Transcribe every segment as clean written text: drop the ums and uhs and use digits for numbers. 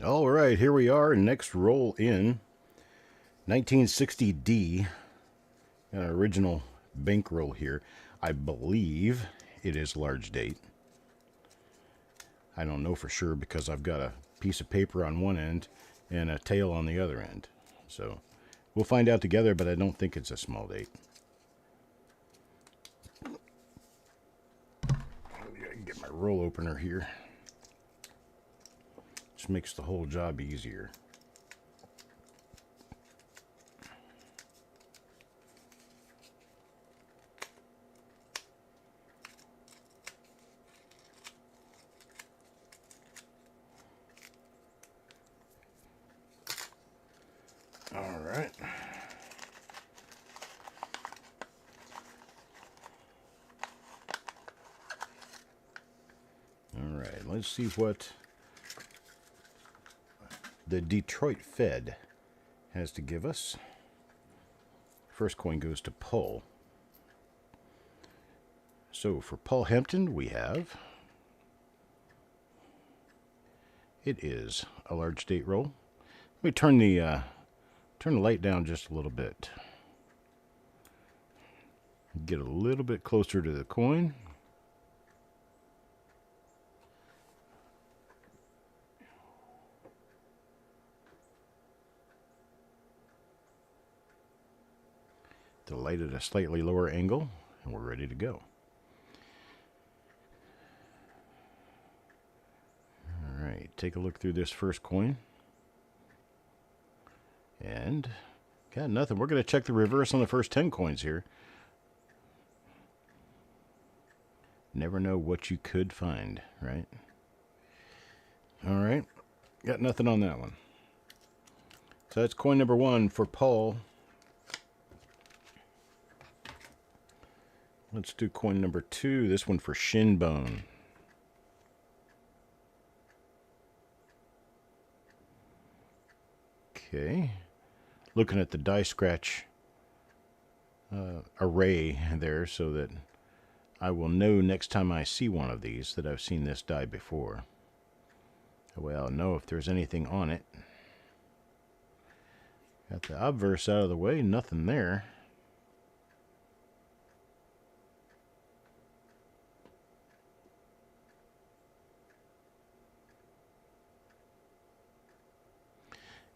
All right, here we are. Next roll in 1960D. Original bankroll here. I believe it is large date. I don't know for sure because I've got a piece of paper on one end and a tail on the other end. So we'll find out together, but I don't think it's a small date. I can get my roll opener here. Just makes the whole job easier. All right. All right, let's see what the Detroit Fed has to give us. First coin goes to Paul. So for Paul Hampton, we have, it is a large date roll. Let me turn the light down just a little bit. Get a little bit closer to the coin. The light at a slightly lower angle, and we're ready to go. All right, take a look through this first coin. And got nothing. We're going to check the reverse on the first 10 coins here. Never know what you could find, right? All right, got nothing on that one. So that's coin number 1 for Paul. Let's do coin number 2. This one for Shinbone. Okay. Looking at the die scratch array there so that I will know next time I see one of these that I've seen this die before. Well, I'll know if there's anything on it. Got the obverse out of the way, nothing there.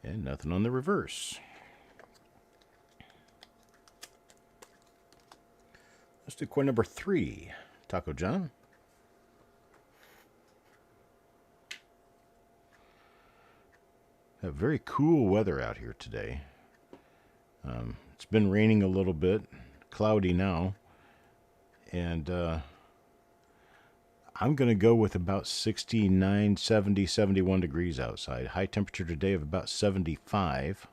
And nothing on the reverse. Let's do coin number 3. Taco John. Very cool weather out here today. It's been raining a little bit, cloudy now, and I'm going to go with about 69, 70, 71 degrees outside. High temperature today of about 75.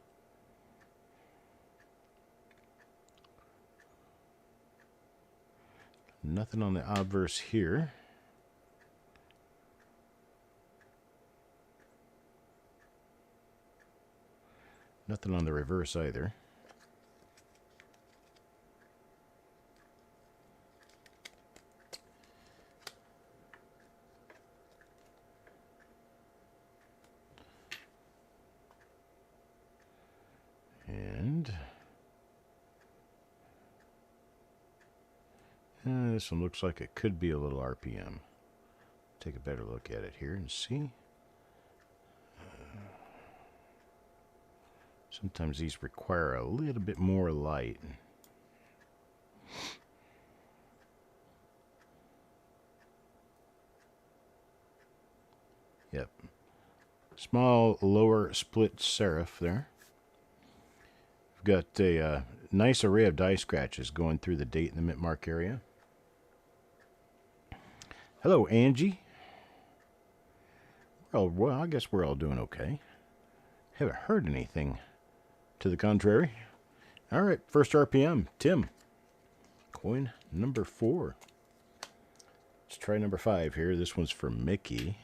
Nothing on the obverse here. Nothing on the reverse either. And this one looks like it could be a little RPM. Take a better look at it here and see. Sometimes these require a little bit more light. Yep. Small lower split serif there. We've got a nice array of die scratches going through the date and the mint mark area. Hello, Angie. Well, I guess we're all doing okay. Haven't heard anything to the contrary. All right, first RPM, Tim. Coin number 4. Let's try number 5 here. This one's for Mickey.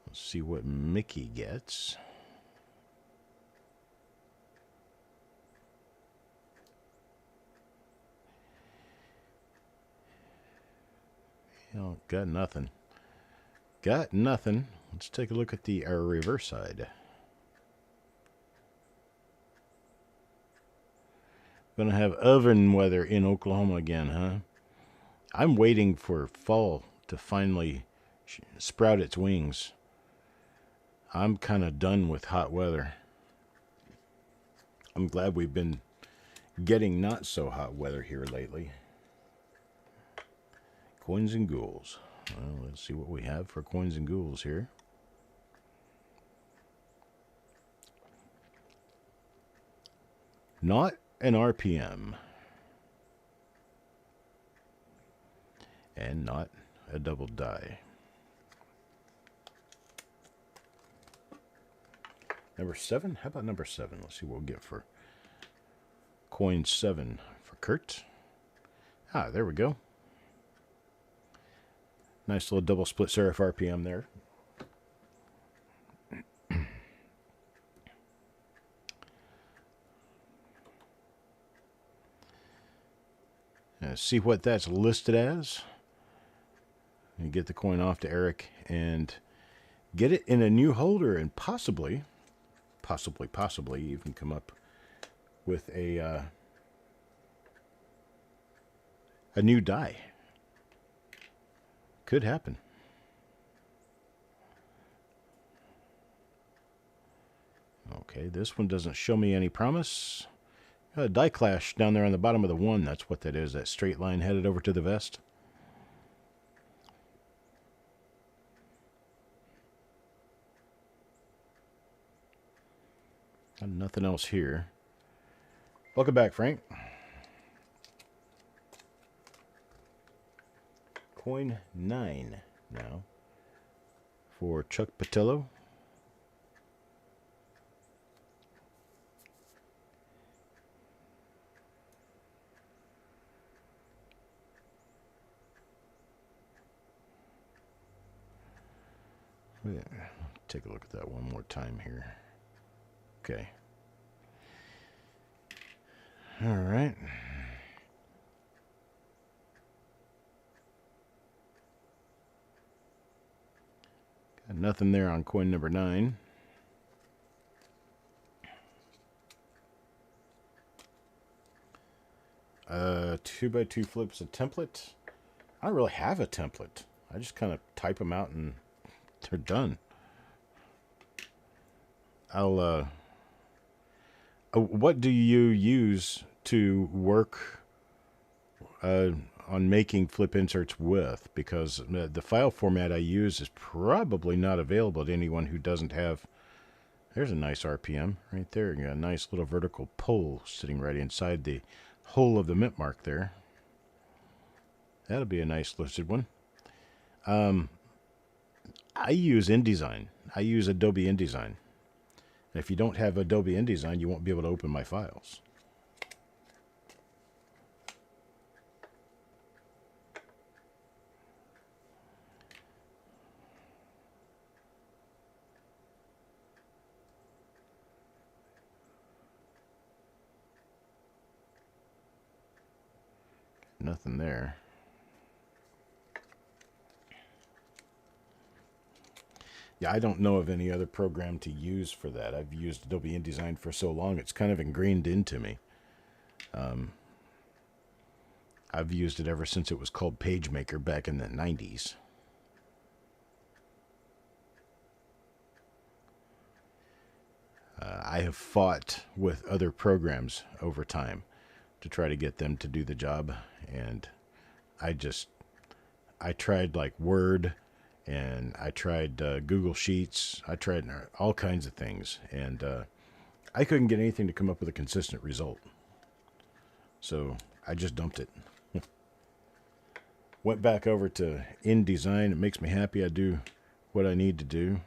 Let's see what Mickey gets. Got nothing. Got nothing. Let's take a look at the reverse side. Gonna have oven weather in Oklahoma again, huh? I'm waiting for fall to finally sprout its wings. I'm kind of done with hot weather. I'm glad we've been getting not so hot weather here lately. Coins and ghouls. Well, let's see what we have for coins and ghouls here. Not an RPM. And not a double die. Number 7? How about number 7? Let's see what we'll get for coin 7 for Kurt. Ah, there we go. Nice little double split serif RPM there. See what that's listed as. And get the coin off to Eric and get it in a new holder and possibly even come up with a new die. Could happen. Okay, this one doesn't show me any promise. Got a die clash down there on the bottom of the 1. That's what that is. That straight line headed over to the vest. Got nothing else here. Welcome back, Frank. Coin 9 now for Chuck Patello. Yeah, take a look at that one more time here. Okay. All right. Got nothing there on coin number 9. Two by two flips a template. I don't really have a template. I just kind of type them out and they're done. What do you use to work on making flip inserts with? Because the file format I use is probably not available to anyone who doesn't have. There's a nice RPM right there. You got a nice little vertical pull sitting right inside the hole of the mint mark there. That'll be a nice listed one. I use InDesign. I use Adobe InDesign. And if you don't have Adobe InDesign, you won't be able to open my files. Nothing there. Yeah, I don't know of any other program to use for that. I've used Adobe InDesign for so long, it's kind of ingrained into me. I've used it ever since it was called PageMaker back in the 90s. I have fought with other programs over time to try to get them to do the job, and I tried like Word, and I tried Google Sheets. I tried all kinds of things, and I couldn't get anything to come up with a consistent result. So I just dumped it. Went back over to InDesign. It makes me happy. I do what I need to do.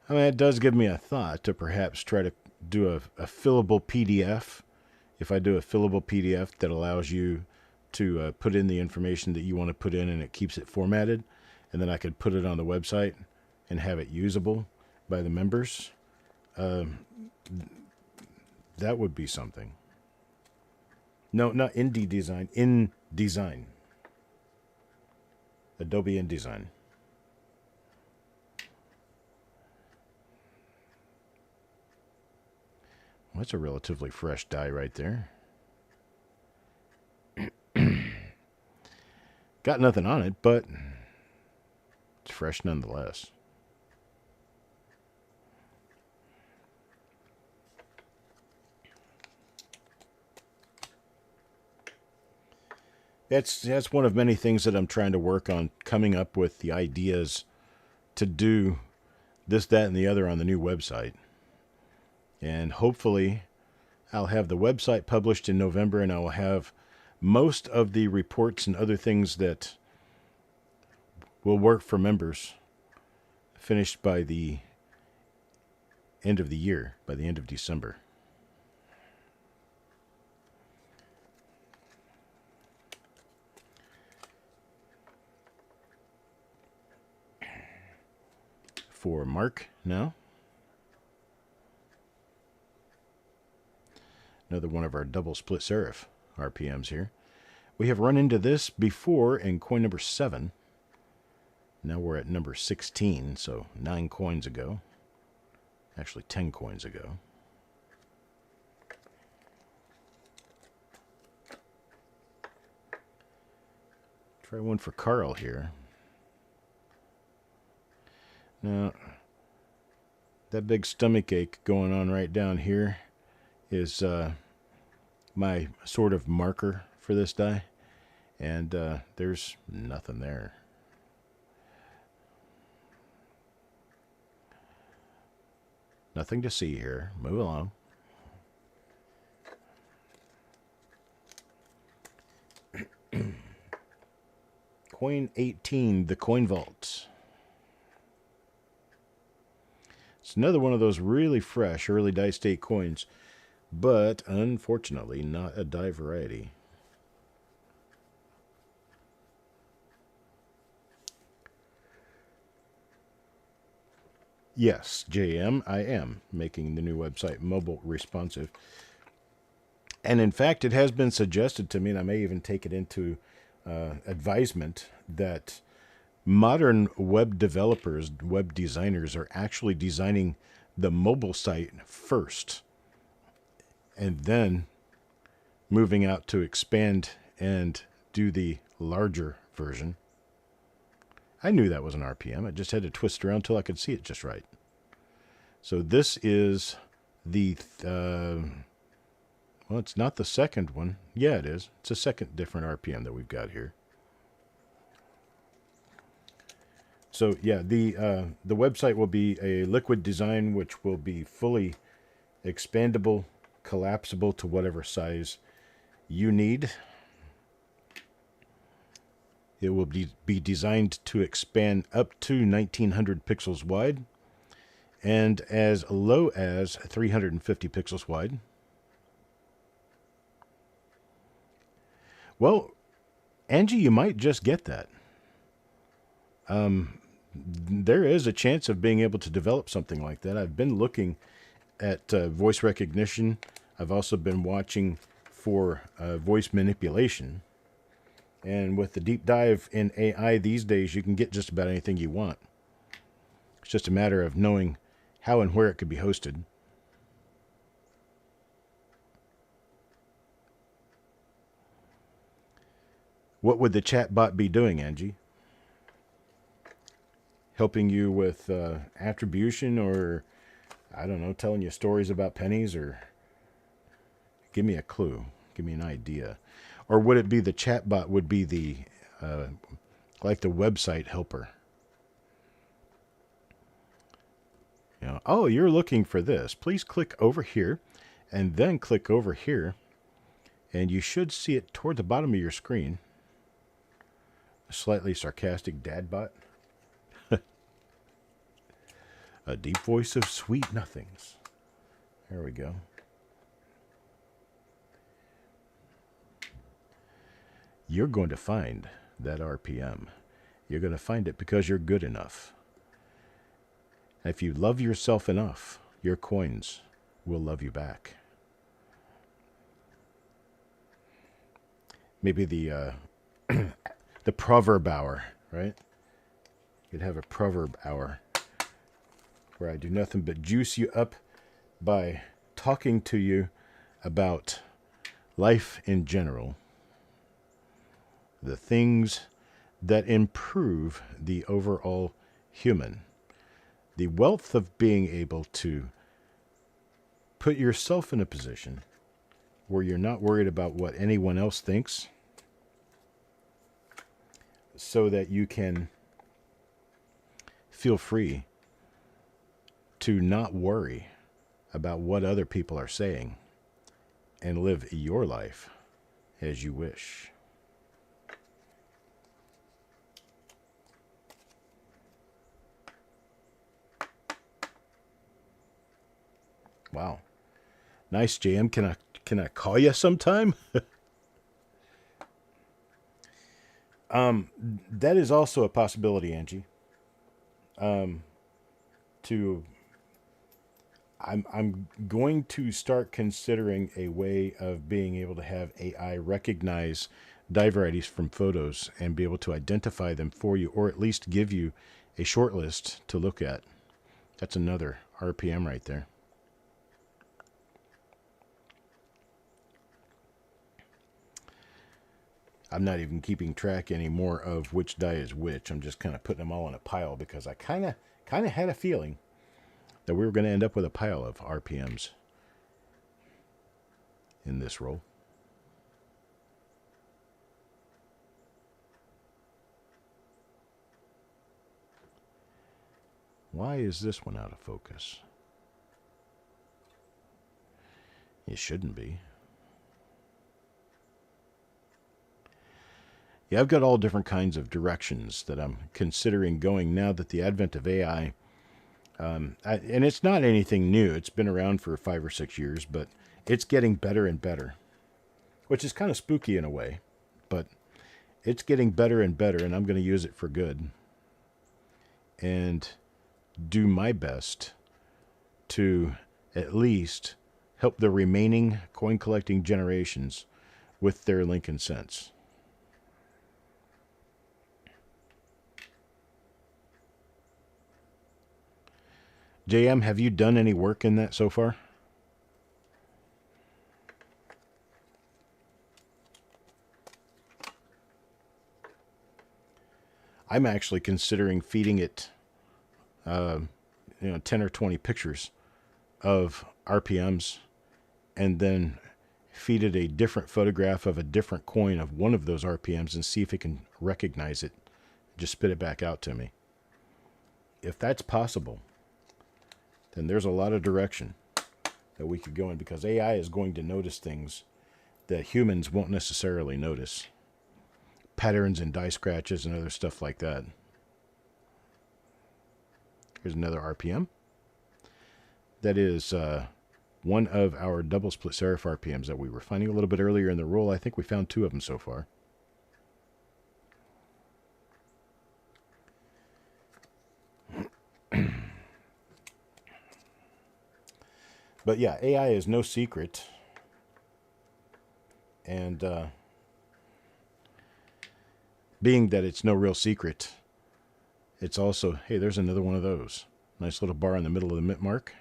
I mean, it does give me a thought to perhaps try to do a fillable PDF. If I do a fillable PDF that allows you to put in the information that you want to put in and it keeps it formatted, and then I could put it on the website and have it usable by the members, that would be something. No, not InDesign, InDesign. Adobe InDesign. Well, that's a relatively fresh die right there. Got nothing on it, but it's fresh nonetheless. That's one of many things that I'm trying to work on, coming up with the ideas to do this, that, and the other on the new website. And hopefully I'll have the website published in November, and I will have most of the reports and other things that will work for members finished by the end of the year, by the end of December. For Mark now. Another one of our double split serif RPMs here. We have run into this before in coin number 7. Now we're at number 16, so 9 coins ago. Actually 10 coins ago. Try one for Carl here. Now, that big stomach ache going on right down here is my sort of marker for this die, and there's nothing there. Nothing to see here. Move along. Coin 18, the Coin Vault. It's another one of those really fresh early die state coins, but unfortunately not a die variety. Yes, JM, I am making the new website mobile responsive. And in fact, it has been suggested to me, and I may even take it into advisement, that modern web developers, web designers, are actually designing the mobile site first and then moving out to expand and do the larger version. I knew that was an RPM. I just had to twist around until I could see it just right. So this is the, well, it's not the second one. Yeah, it is. It's a second different RPM that we've got here. So yeah, the website will be a liquid design, which will be fully expandable, collapsible to whatever size you need. It will be designed to expand up to 1900 pixels wide and as low as 350 pixels wide. Well, Angie, you might just get that. There is a chance of being able to develop something like that. I've been looking at voice recognition. I've also been watching for voice manipulation. And with the deep dive in AI these days, you can get just about anything you want. It's just a matter of knowing how and where it could be hosted. What would the chatbot be doing, Angie? Helping you with attribution, or, I don't know, telling you stories about pennies, or give me a clue. Give me an idea. Or would it be the chatbot would be the, like the website helper? You know, oh, you're looking for this. Please click over here and then click over here. And you should see it toward the bottom of your screen. A slightly sarcastic dadbot. A deep voice of sweet nothings. There we go. You're going to find that RPM. You're going to find it because you're good enough. If you love yourself enough, your coins will love you back. Maybe the the proverb hour right? You'd have a proverb hour where I do nothing but juice you up by talking to you about life in general, the things that improve the overall human, the wealth of being able to put yourself in a position where you're not worried about what anyone else thinks, so that you can feel free to not worry about what other people are saying and live your life as you wish. Wow. Nice, JM. Can I call you sometime? That is also a possibility, Angie. I'm going to start considering a way of being able to have AI recognize die varieties from photos and be able to identify them for you, or at least give you a short list to look at. That's another RPM right there. I'm not even keeping track anymore of which die is which. I'm just kind of putting them all in a pile because I kind of had a feeling that we were going to end up with a pile of RPMs in this roll. Why is this one out of focus? It shouldn't be. Yeah, I've got all different kinds of directions that I'm considering going now that the advent of AI, and it's not anything new. It's been around for 5 or 6 years, but it's getting better and better, which is kind of spooky in a way, but it's getting better and better, and I'm going to use it for good and do my best to at least help the remaining coin collecting generations with their Lincoln cents. JM, have you done any work in that so far? I'm actually considering feeding it 10 or 20 pictures of RPMs and then feed it a different photograph of a different coin of one of those RPMs and see if it can recognize it. Just spit it back out to me. If that's possible, then there's a lot of direction that we could go in, because AI is going to notice things that humans won't necessarily notice. Patterns and die scratches and other stuff like that. Here's another RPM. That is one of our double split serif RPMs that we were finding a little bit earlier in the roll. I think we found 2 of them so far. But yeah, AI is no secret. And being that it's no real secret, it's also, hey, there's another one of those. Nice little bar in the middle of the mint mark.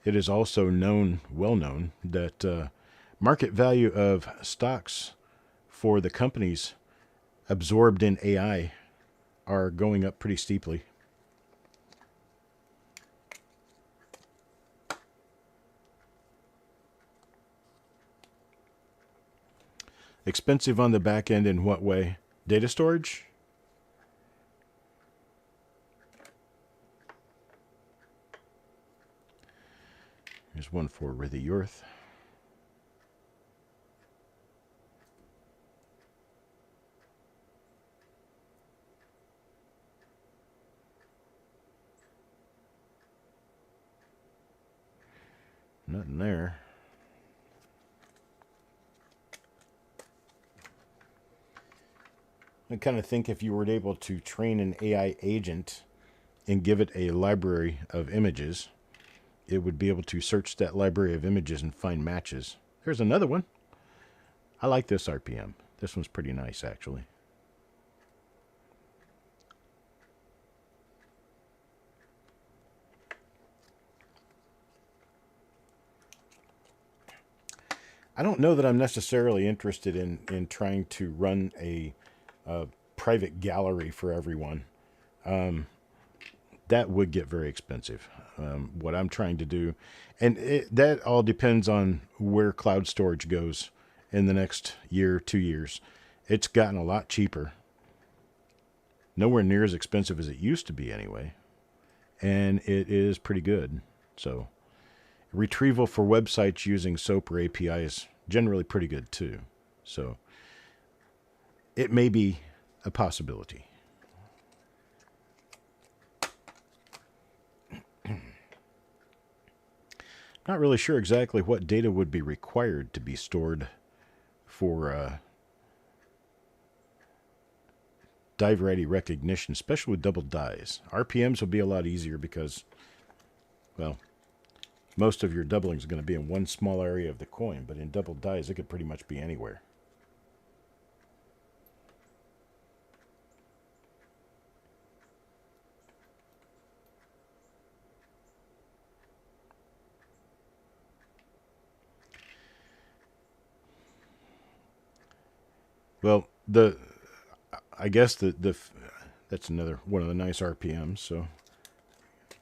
It is also known, well known, that market value of stocks for the companies absorbed in AI are going up pretty steeply. Expensive on the back end in what way? Data storage? Here's one for Rithy Yorth. Nothing there. I kind of think if you were able to train an AI agent and give it a library of images, it would be able to search that library of images and find matches. There's another one. I like this RPM. This one's pretty nice, actually. I don't know that I'm necessarily interested in trying to run a private gallery for everyone. That would get very expensive. What I'm trying to do, and that all depends on where cloud storage goes in the next year, 2 years. It's gotten a lot cheaper. Nowhere near as expensive as it used to be anyway. And it is pretty good. So retrieval for websites using SOAP or API is generally pretty good too. So it may be a possibility. Not really sure exactly what data would be required to be stored for die variety recognition, especially with double dies. RPMs will be a lot easier because, well, most of your doubling is going to be in one small area of the coin, but in double dies, it could pretty much be anywhere. Well, I guess that's another one of the nice RPMs. So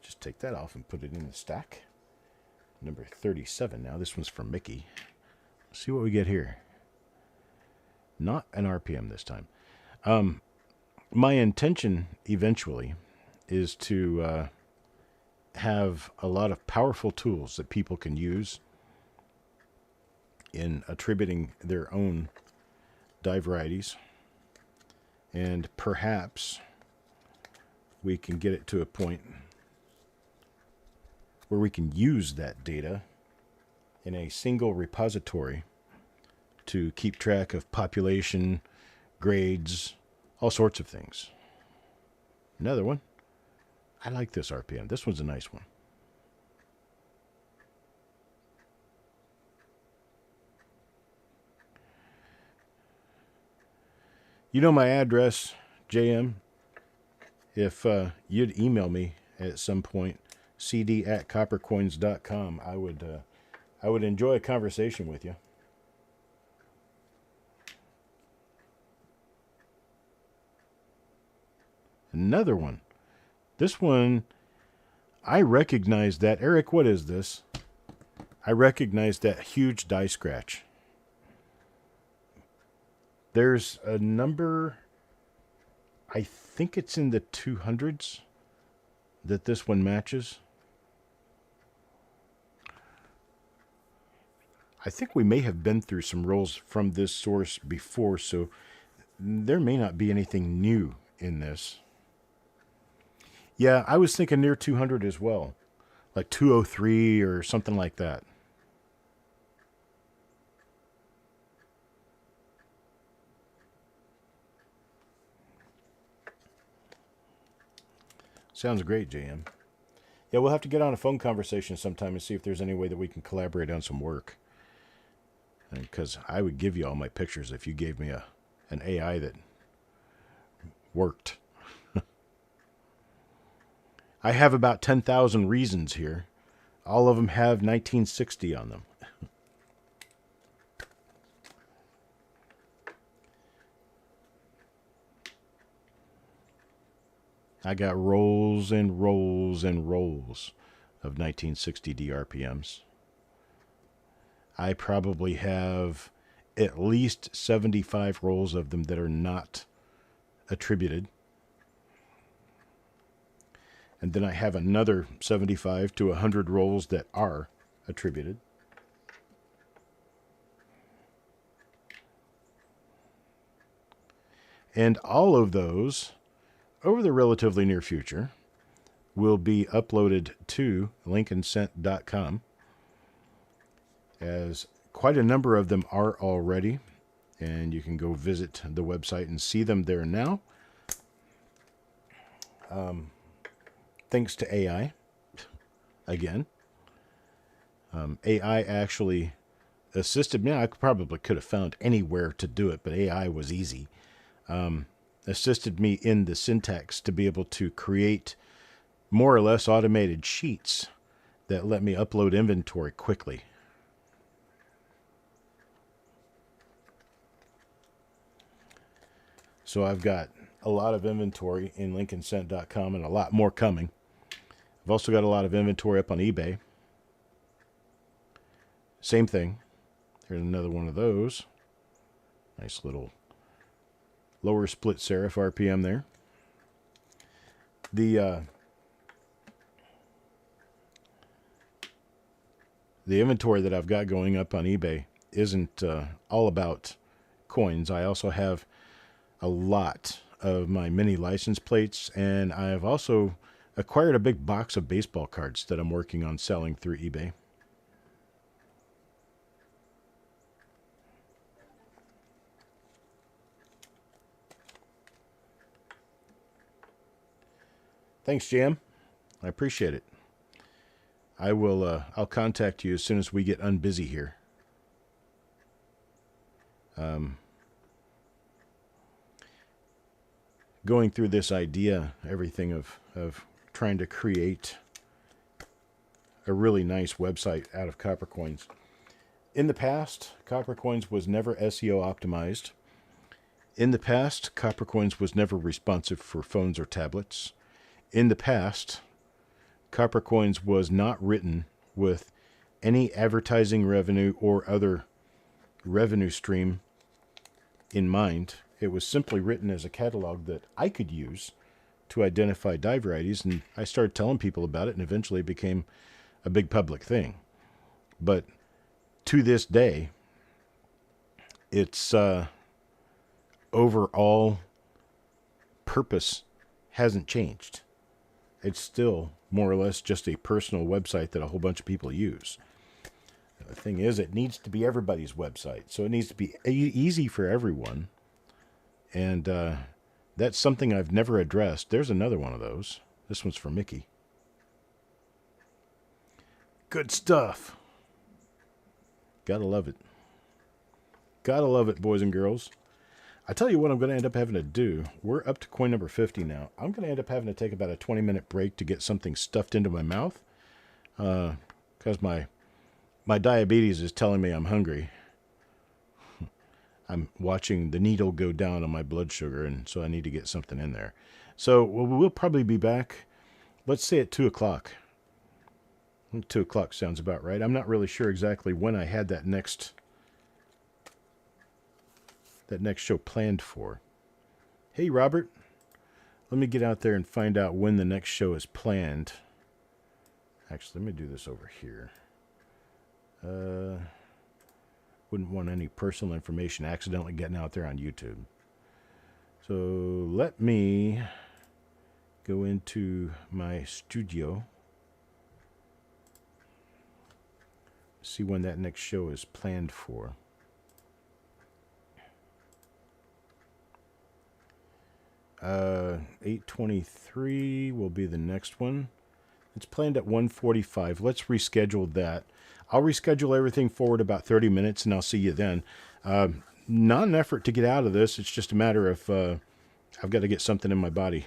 just take that off and put it in the stack. Number 37 now. This one's from Mickey. Let's see what we get here. Not an RPM this time. My intention eventually is to have a lot of powerful tools that people can use in attributing their own die varieties. And perhaps we can get it to a point where we can use that data in a single repository to keep track of population, grades, all sorts of things. Another one. I like this RPM. This one's a nice one. You know my address, JM. If you'd email me at some point, cd@coppercoins.com, I would enjoy a conversation with you. Another one. This one, I recognize that. Eric, what is this? I recognize that huge die scratch. There's a number, I think it's in the 200s that this one matches. I think we may have been through some rolls from this source before, so there may not be anything new in this. Yeah, I was thinking near 200 as well, like 203 or something like that. Sounds great, JM. Yeah, we'll have to get on a phone conversation sometime and see if there's any way that we can collaborate on some work. Because I would give you all my pictures if you gave me an AI that worked. I have about 10,000 reasons here. All of them have 1960 on them. I got rolls and rolls and rolls of 1960 DRPMs. I probably have at least 75 rolls of them that are not attributed. And then I have another 75 to 100 rolls that are attributed. And all of those, over the relatively near future, will be uploaded to lincolncent.com, as quite a number of them are already, and you can go visit the website and see them there now. Thanks to AI, again. AI actually assisted me. I probably could have found anywhere to do it, but AI was easy. Assisted me in the syntax to be able to create more or less automated sheets that let me upload inventory quickly. So I've got a lot of inventory in lincolncent.com and a lot more coming. I've also got a lot of inventory up on eBay. Same thing. Here's another one of those. Nice little lower split serif RPM there. The inventory that I've got going up on eBay isn't all about coins. I also have a lot of my mini license plates, and I have also acquired a big box of baseball cards that I'm working on selling through eBay. Thanks, Jam. I appreciate it. I'll contact you as soon as we get unbusy here. Going through this idea, everything of trying to create a really nice website out of copper coins. In the past, copper coins was never SEO optimized. In the past, copper coins was never responsive for phones or tablets. In the past, copper coins was not written with any advertising revenue or other revenue stream in mind. It was simply written as a catalog that I could use to identify die varieties, and I started telling people about it, and eventually it became a big public thing. But to this day, its overall purpose hasn't changed. It's still more or less just a personal website that a whole bunch of people use. The thing is, it needs to be everybody's website, so it needs to be easy for everyone. And that's something I've never addressed. There's another one of those. This one's for Mickey. Good stuff. Gotta love it. Gotta love it, boys and girls. I tell you what I'm going to end up having to do. We're up to coin number 50 now. I'm going to end up having to take about a 20-minute break to get something stuffed into my mouth. Because my diabetes is telling me I'm hungry. I'm watching the needle go down on my blood sugar, and so I need to get something in there. So we'll probably be back, let's say at 2 o'clock. 2 o'clock sounds about right. I'm not really sure exactly when I had that next show planned for. Hey, Robert, let me get out there and find out when the next show is planned. Actually, let me do this over here. Wouldn't want any personal information accidentally getting out there on YouTube. So let me go into my studio. See when that next show is planned for. 8:23 will be the next one. It's planned at 1:45. Let's reschedule that. I'll reschedule everything forward about 30 minutes, and I'll see you then. Not an effort to get out of this. It's just a matter of I've got to get something in my body.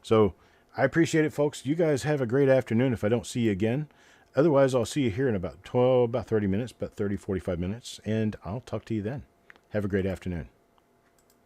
So I appreciate it, folks. You guys have a great afternoon if I don't see you again. Otherwise, I'll see you here in about 30 minutes, about 30, 45 minutes, and I'll talk to you then. Have a great afternoon.